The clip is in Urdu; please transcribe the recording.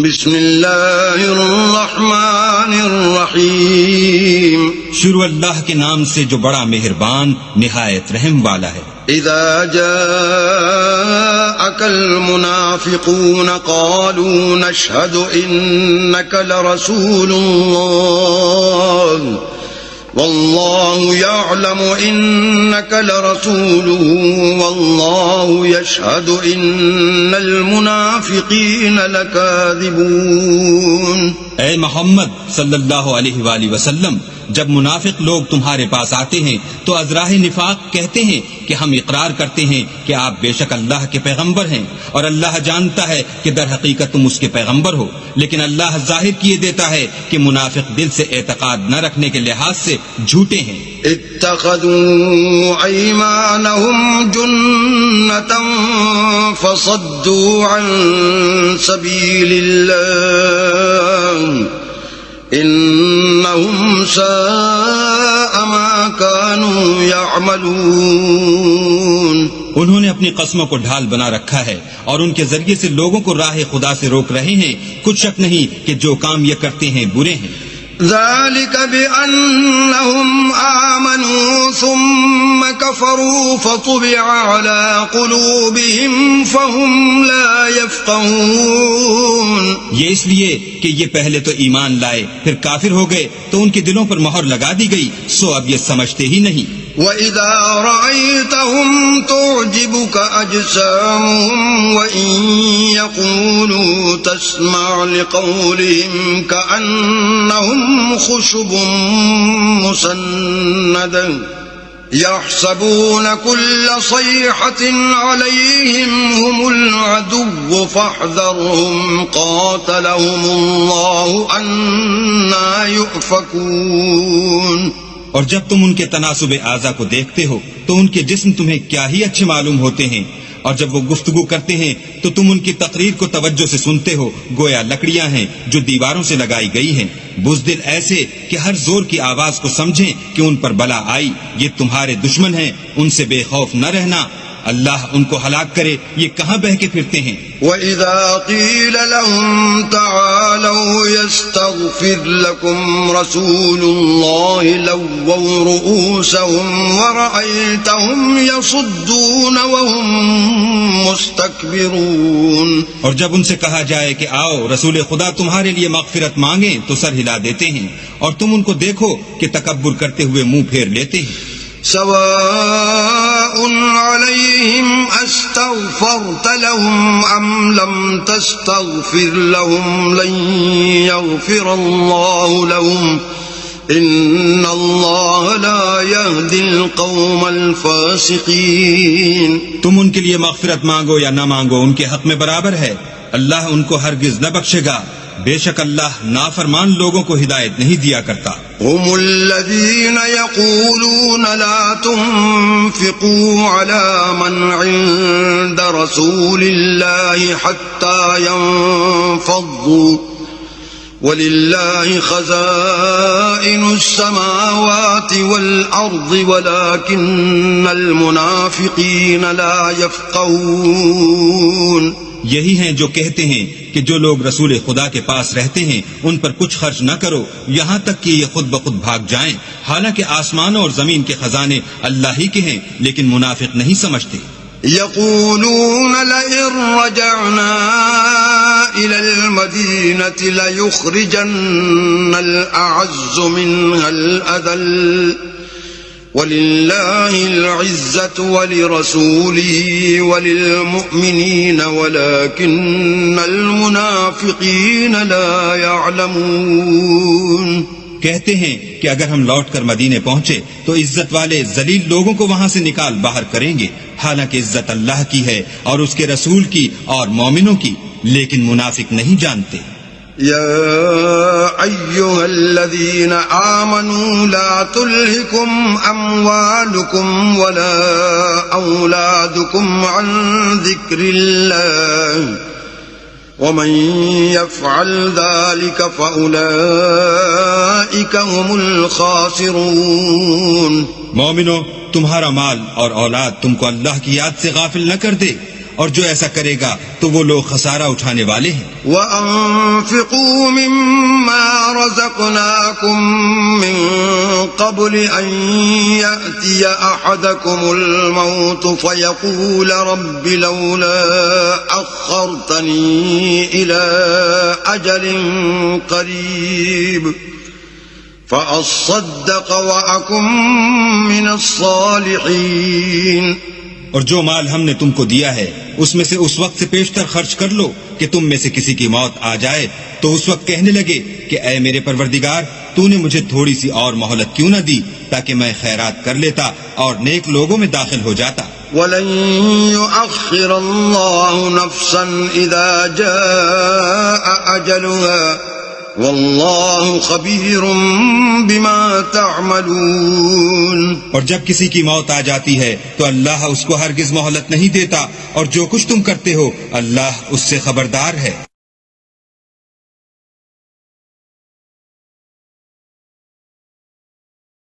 بسم اللہ الرحمن الرحیم. شروع اللہ کے نام سے جو بڑا مہربان نہایت رحم والا ہے. اذا جاءك المنافقون قالوا نشهد انك لرسول الله والله يعلم انك لرسوله والله يشهد ان المنافقين لكاذبون. اے محمد صلی اللہ علیہ وآلہ وسلم، جب منافق لوگ تمہارے پاس آتے ہیں تو از راہ نفاق کہتے ہیں کہ ہم اقرار کرتے ہیں کہ آپ بے شک اللہ کے پیغمبر ہیں، اور اللہ جانتا ہے کہ در حقیقت تم اس کے پیغمبر ہو، لیکن اللہ ظاہر کیے دیتا ہے کہ منافق دل سے اعتقاد نہ رکھنے کے لحاظ سے جھوٹے ہیں. اتخذوا ایمانهم جنة فصدوا عن سبیل اللہ انہم ساء ما كانوا يعملون. انہوں نے اپنی قسموں کو ڈھال بنا رکھا ہے اور ان کے ذریعے سے لوگوں کو راہ خدا سے روک رہے ہیں. کچھ شک نہیں کہ جو کام یہ کرتے ہیں برے ہیں. ذلك بأنهم آمنوا ثم كفروا فطبع على قلوبهم فهم لا يفقهون. یہ اس لیے کہ یہ پہلے تو ایمان لائے پھر کافر ہو گئے تو ان کے دلوں پر مہر لگا دی گئی، سو اب یہ سمجھتے ہی نہیں. وَإِذَا رَأَيْتَهُمْ تُعْجِبُكَ أَجْسَامُهُمْ وَإِن يَقُولُوا تَسْمَعْ لِقَوْلِهِمْ كَأَنَّهُمْ خُشُبٌ مُّسَنَّدَةٌ يَحْسَبُونَ كُلَّ صَيْحَةٍ عَلَيْهِمْ هُمُ الْعَدُوُّ فَاحْذَرْهُمْ قَاتَلَهُمُ اللَّهُ أَنَّىٰ يُؤْفَكُونَ. اور جب تم ان کے تناسب اعضا کو دیکھتے ہو تو ان کے جسم تمہیں کیا ہی اچھے معلوم ہوتے ہیں، اور جب وہ گفتگو کرتے ہیں تو تم ان کی تقریر کو توجہ سے سنتے ہو گویا لکڑیاں ہیں جو دیواروں سے لگائی گئی ہیں. بزدل ایسے کہ ہر زور کی آواز کو سمجھیں کہ ان پر بلا آئی. یہ تمہارے دشمن ہیں، ان سے بے خوف نہ رہنا. اللہ ان کو ہلاک کرے، یہ کہاں بہ کے پھرتے ہیں. وَإِذَا قِيلَ لَهُمْ تَعَالَوْا يَسْتَغْفِرْ لَكُمْ رَسُولُ اللَّهِ لَوَّوْا رُؤُوسَهُمْ وَرَأَيْتَهُمْ يَصُدُّونَ وَهُمْ مُسْتَكْبِرُونَ. اور جب ان سے کہا جائے کہ آؤ رسول خدا تمہارے لیے مغفرت مانگیں تو سر ہلا دیتے ہیں، اور تم ان کو دیکھو کہ تکبر کرتے ہوئے منہ پھیر لیتے ہیں. سواء عليهم استغفرت لهم ام لم تستغفر لهم لن يغفر الله لهم ان الله لا يهدي القوم الفاسقين. تم ان کے لیے مغفرت مانگو یا نہ مانگو ان کے حق میں برابر ہے، اللہ ان کو ہرگز نہ بخشے گا. بے شک اللہ نافرمان لوگوں کو ہدایت نہیں دیا کرتا. هم الذين يقولون لا تنفقوا على من عند رسول الله حتى ينفضوا ولله خزائن السماوات والأرض ولكن المنافقين لا يفقهون. یہی ہیں جو کہتے ہیں کہ جو لوگ رسول خدا کے پاس رہتے ہیں ان پر کچھ خرچ نہ کرو یہاں تک کہ یہ خود بخود بھاگ جائیں، حالانکہ آسمانوں اور زمین کے خزانے اللہ ہی کے ہیں، لیکن منافق نہیں سمجھتے. يقولون لئن رجعنا إلى المدينة ليخرجن الأعز منها الأذل وَلِلَّهِ الْعِزَّةُ وَلِرَسُولِهِ وَلِلْمُؤْمِنِينَ وَلَكِنَّ الْمُنَافِقِينَ لَا يَعْلَمُونَ. کہتے ہیں کہ اگر ہم لوٹ کر مدینے پہنچے تو عزت والے ذلیل لوگوں کو وہاں سے نکال باہر کریں گے، حالانکہ عزت اللہ کی ہے اور اس کے رسول کی اور مومنوں کی، لیکن منافق نہیں جانتے. يا أيها الذين آمنوا لا تلهكم أموالكم ولا أولادكم عن ذكر الله ومن يفعل ذلك فأولئك هم الخاسرون. مومنو، تمہارا مال اور اولاد تم کو اللہ کی یاد سے غافل نہ کر دے، اور جو ایسا کرے گا تو وہ لوگ خسارہ اٹھانے والے ہیں. وَأَنفِقُوا مِمَّا رَزَقْنَاكُم مِّن قَبْلِ أَن يَأْتِيَ أَحَدَكُمُ الْمَوْتُ فَيَقُولَ رَبِّ لَوْلَا أَخَّرْتَنِي إِلَىٰ أَجَلٍ قَرِيبٍ فَأَصَّدَّقَ وَأَكُن مِّنَ الصَّالِحِينَ. اور جو مال ہم نے تم کو دیا ہے اس میں سے اس وقت سے پیشتر خرچ کر لو کہ تم میں سے کسی کی موت آ جائے تو اس وقت کہنے لگے کہ اے میرے پروردگار تو نے مجھے تھوڑی سی اور مہلت کیوں نہ دی تاکہ میں خیرات کر لیتا اور نیک لوگوں میں داخل ہو جاتا. وَلَن يُؤَخِّرَ اللَّهُ نَفْسًا إِذَا جَاءَ أَجَلُهَا وَاللَّهُ خَبِيرٌ بِمَا تَعْمَلُونَ. اور جب کسی کی موت آ جاتی ہے تو اللہ اس کو ہرگز مہلت نہیں دیتا اور جو کچھ تم کرتے ہو اللہ اس سے خبردار ہے.